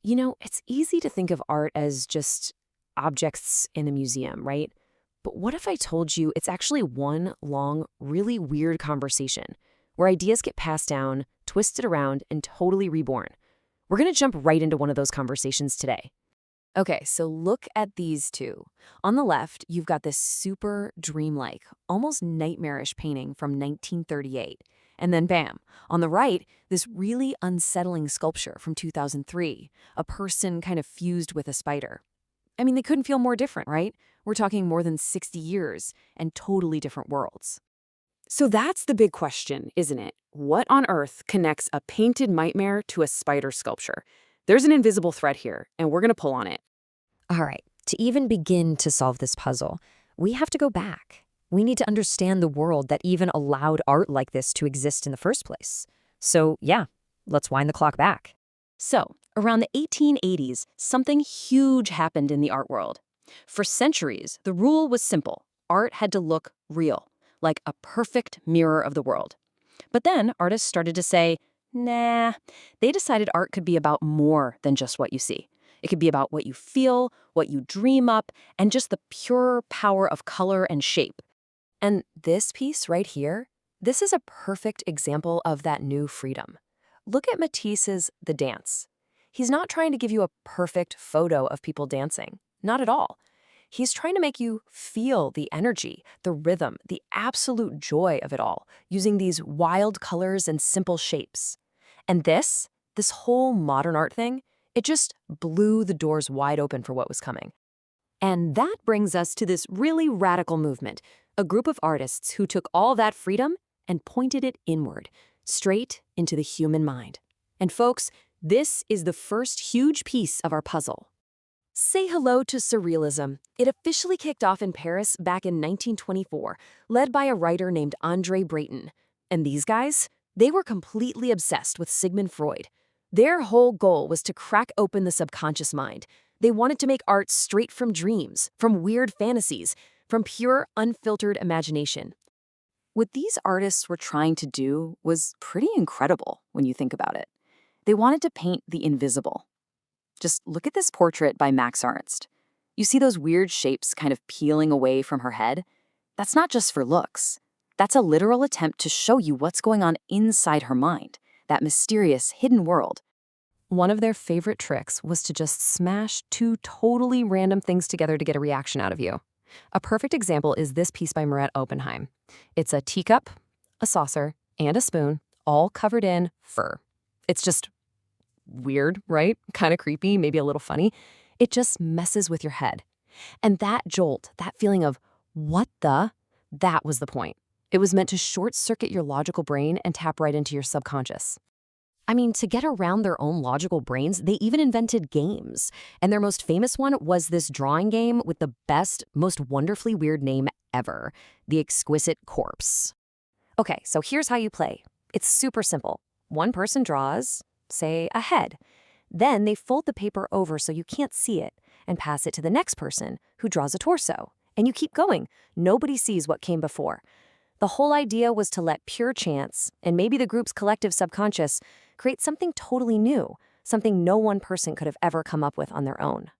It's easy to think of art as just objects in a museum, right? But what if I told you it's actually one long, really weird conversation where ideas get passed down, twisted around, and totally reborn? We're going to jump right into one of those conversations today. Okay, so look at these two. On the left, you've got this super dreamlike, almost nightmarish painting from 1938. And then bam, on the right, this really unsettling sculpture from 2003, a person kind of fused with a spider. I mean, they couldn't feel more different, right? We're talking more than 60 years and totally different worlds. So that's the big question, isn't it? What on earth connects a painted nightmare to a spider sculpture? There's an invisible thread here, and we're going to pull on it. All right, to even begin to solve this puzzle, we have to go back. We need to understand the world that even allowed art like this to exist in the first place. So, yeah, let's wind the clock back. So, around the 1880s, something huge happened in the art world. For centuries, the rule was simple. Art had to look real, like a perfect mirror of the world. But then artists started to say, nah, they decided art could be about more than just what you see. It could be about what you feel, what you dream up, and just the pure power of color and shape. And this piece right here, this is a perfect example of that new freedom. Look at Matisse's The Dance. He's not trying to give you a perfect photo of people dancing. Not at all. He's trying to make you feel the energy, the rhythm, the absolute joy of it all, using these wild colors and simple shapes. And this whole modern art thing, it just blew the doors wide open for what was coming. And that brings us to this really radical movement, a group of artists who took all that freedom and pointed it inward, straight into the human mind. And folks, this is the first huge piece of our puzzle. Say hello to Surrealism. It officially kicked off in Paris back in 1924, led by a writer named André Breton. And these guys, they were completely obsessed with Sigmund Freud. Their whole goal was to crack open the subconscious mind. They wanted to make art straight from dreams, from weird fantasies, from pure, unfiltered imagination. What these artists were trying to do was pretty incredible when you think about it. They wanted to paint the invisible. Just look at this portrait by Max Ernst. You see those weird shapes kind of peeling away from her head? That's not just for looks. That's a literal attempt to show you what's going on inside her mind, that mysterious, hidden world. One of their favorite tricks was to just smash two totally random things together to get a reaction out of you. A perfect example is this piece by Marat Oppenheim. It's a teacup, a saucer, and a spoon, all covered in fur. It's just weird, right? Kind of creepy, maybe a little funny. It just messes with your head. And that jolt, that feeling of, that was the point. It was meant to short-circuit your logical brain and tap right into your subconscious. I mean, to get around their own logical brains, they even invented games. And their most famous one was this drawing game with the best, most wonderfully weird name ever, The Exquisite Corpse. Okay, so here's how you play. It's super simple. One person draws, say, a head. Then they fold the paper over so you can't see it and pass it to the next person who draws a torso. And you keep going. Nobody sees what came before. The whole idea was to let pure chance, and maybe the group's collective subconscious, create something totally new, something no one person could have ever come up with on their own.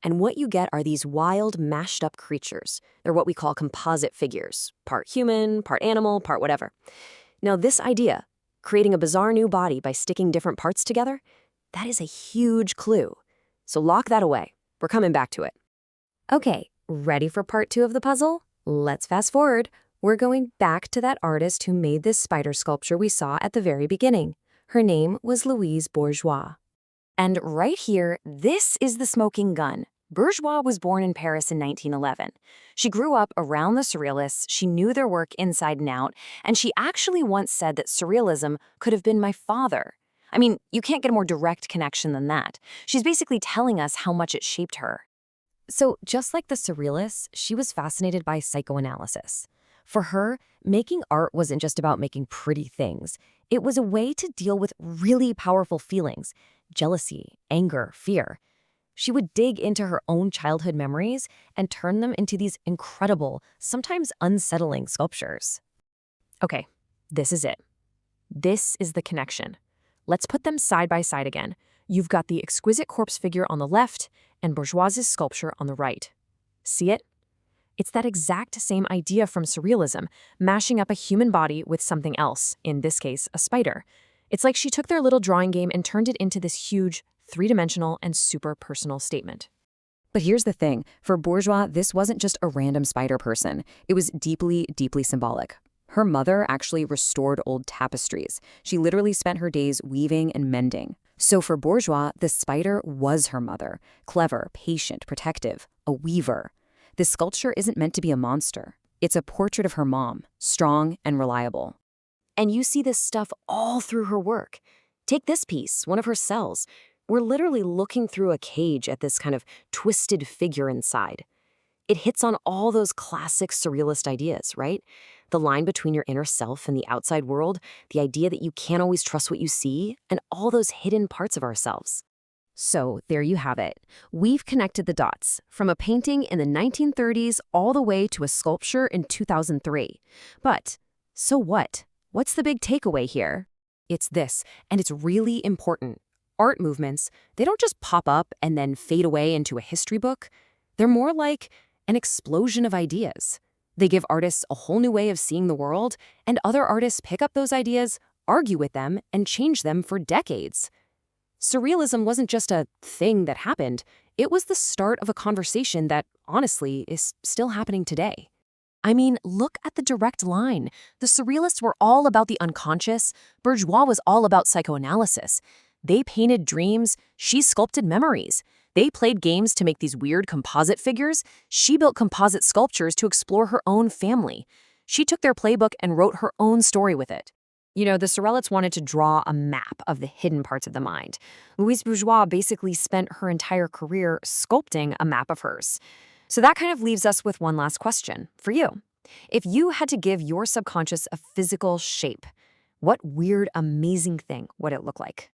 And what you get are these wild, mashed-up creatures. They're what we call composite figures, part human, part animal, part whatever. Now, this idea, creating a bizarre new body by sticking different parts together, that is a huge clue. So lock that away. We're coming back to it. Okay, ready for part 2 of the puzzle? Let's fast forward. We're going back to that artist who made this spider sculpture we saw at the very beginning. Her name was Louise Bourgeois. And right here, this is the smoking gun. Bourgeois was born in Paris in 1911. She grew up around the Surrealists, she knew their work inside and out, and she actually once said that Surrealism could have been my father. I mean, you can't get a more direct connection than that. She's basically telling us how much it shaped her. So just like the Surrealists, she was fascinated by psychoanalysis. For her, making art wasn't just about making pretty things. It was a way to deal with really powerful feelings, jealousy, anger, fear. She would dig into her own childhood memories and turn them into these incredible, sometimes unsettling sculptures. Okay, this is it. This is the connection. Let's put them side by side again. You've got the exquisite corpse figure on the left and Bourgeois's sculpture on the right. See it? It's that exact same idea from Surrealism, mashing up a human body with something else, in this case, a spider. It's like she took their little drawing game and turned it into this huge, three-dimensional and super personal statement. But here's the thing. For Bourgeois, this wasn't just a random spider person. It was deeply, deeply symbolic. Her mother actually restored old tapestries. She literally spent her days weaving and mending. So for Bourgeois, the spider was her mother. Clever, patient, protective, a weaver. This sculpture isn't meant to be a monster. It's a portrait of her mom, strong and reliable. And you see this stuff all through her work. Take this piece, one of her cells. We're literally looking through a cage at this kind of twisted figure inside. It hits on all those classic surrealist ideas, right? The line between your inner self and the outside world, the idea that you can't always trust what you see, and all those hidden parts of ourselves. So there you have it. We've connected the dots, from a painting in the 1930s all the way to a sculpture in 2003. But so what? What's the big takeaway here? It's this, and it's really important. Art movements, they don't just pop up and then fade away into a history book. They're more like an explosion of ideas. They give artists a whole new way of seeing the world, and other artists pick up those ideas, argue with them, and change them for decades. Surrealism wasn't just a thing that happened. It was the start of a conversation that, honestly, is still happening today. I mean, look at the direct line. The Surrealists were all about the unconscious. Bourgeois was all about psychoanalysis. They painted dreams. She sculpted memories. They played games to make these weird composite figures. She built composite sculptures to explore her own family. She took their playbook and wrote her own story with it. You know, the Surrealists wanted to draw a map of the hidden parts of the mind. Louise Bourgeois basically spent her entire career sculpting a map of hers. So that kind of leaves us with one last question for you. If you had to give your subconscious a physical shape, what weird, amazing thing would it look like?